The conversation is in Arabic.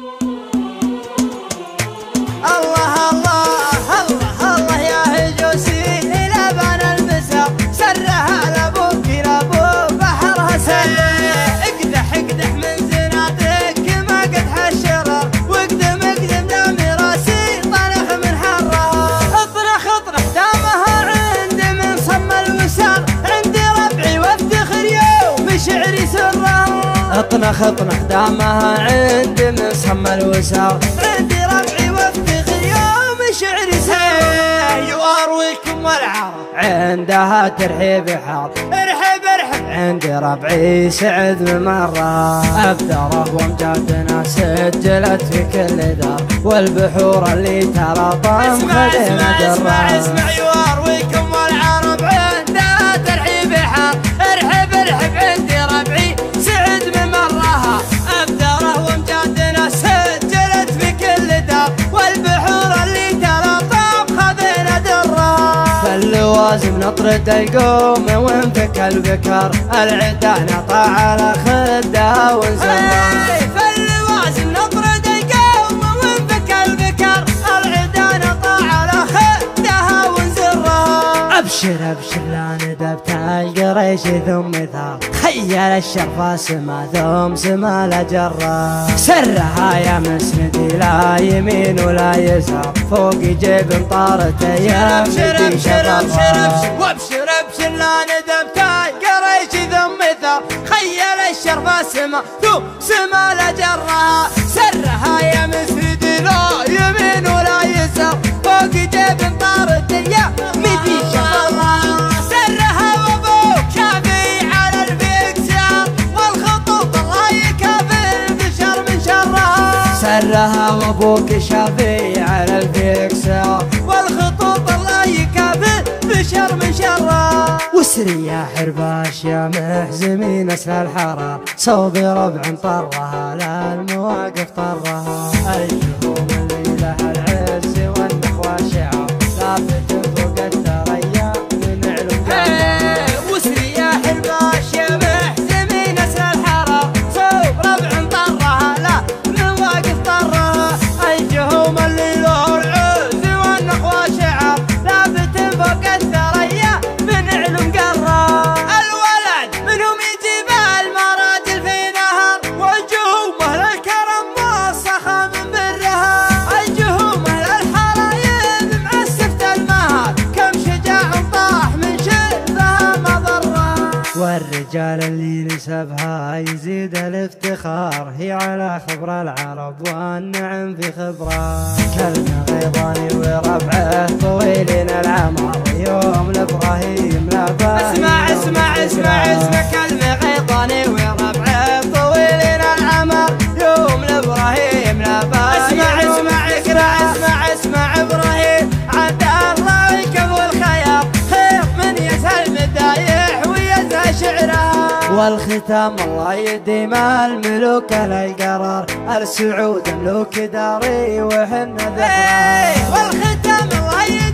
الله الله الله الله يا هجوسي لبن المسا سرها لابوك لابو بحرها سلة اقدح اقدح من زناتك ما قدح الشرر واقدم اقدم دام راسي طنخ من حرها اطرخ اطرخ دامها عندي من صم الوسار عندي ربعي وافتخر يوم شعري سرها اطنخ اطنخ دامها عندي من صم الوسار عندي ربعي وافتخر يوم شعري سرها يوارويكم والعرب عندها ترحيب حار ارحب ارحب عندي ربعي سعد بمرة أبدره وامجادنا سجلت في كل دار والبحور اللي ترى طام خدينا درة اسمع اسمع يوارويكم والعرب عندها ترحيب حار ارحب ارحب عندي ربعي سعد بمرها أبدره وامجادنا سجلت في كل دار والبحور اللي ترى طام خدينا درة فاللوازم نطرد القوم وانفك البكر العدا نطع على خدها ونزرها فاللوازم نطرد القوم وانفك البكر العدا نطع على خدها ونزرها ابشر ابشر لا ندبت القريش ثم ثار خيل الشرفة سما ثم سما لا جرة سرها يا مسندي لا يمين ولا يسار فوق جيب طارت يا ابشر ابشر ابشر وابشر ابشر لا ندبت القريش ثم ثار خيل الشرفة سما ثم سما لا جرة سرها يا مسندي لا يمين ولا يسار فوق جيب طارت يا مدي شرها سرها وابوك شافي على الفكسار والخطوط الله يكافي البشر من شرها سرها وابوك شافي على الفكسار والخطوط الله يكافي البشر من شرها وسري يا حرباش يا محزمين اسل الحرار صوبي ربع طرها لا المواقف طرها الجهوم اللي لها العز والنخوة شعار ثابت فوق الثريا من علم قلبها وسري يا حرباش يا محزمين اسل الحرار صوب ربع طرها لا المواقف طرها الجهوم اللي له العز والنخوة شعار ثابت فوق الثريا من علم قلبها الولد منهم يجيب المراجل في نهر والجهوم اهل الكرم والسخا من برها الجهوم اهل الحرايب معسفة المهر كم شجاع طاح من شبها مضرها والرجال اللي نسبها يزيد الافتخار هي على خبر العرب والنعم في خبره كلمة غيظاني وربعه طويلين العمر يوم لابراهيم لا اسمع اسمع اسمع اسمع كلمة غيظاني وربعه طويلين العمر يوم لابراهيم لا اسمع اسمع اسمع اسمع اسمع ابراهيم عبد الله ويكف الخيار خير من يسهل مدايح ويزهى شعرها والختام الله يديم الملوك للقرار السعود ملوك داري وحنا ذكرى والختام الله يديم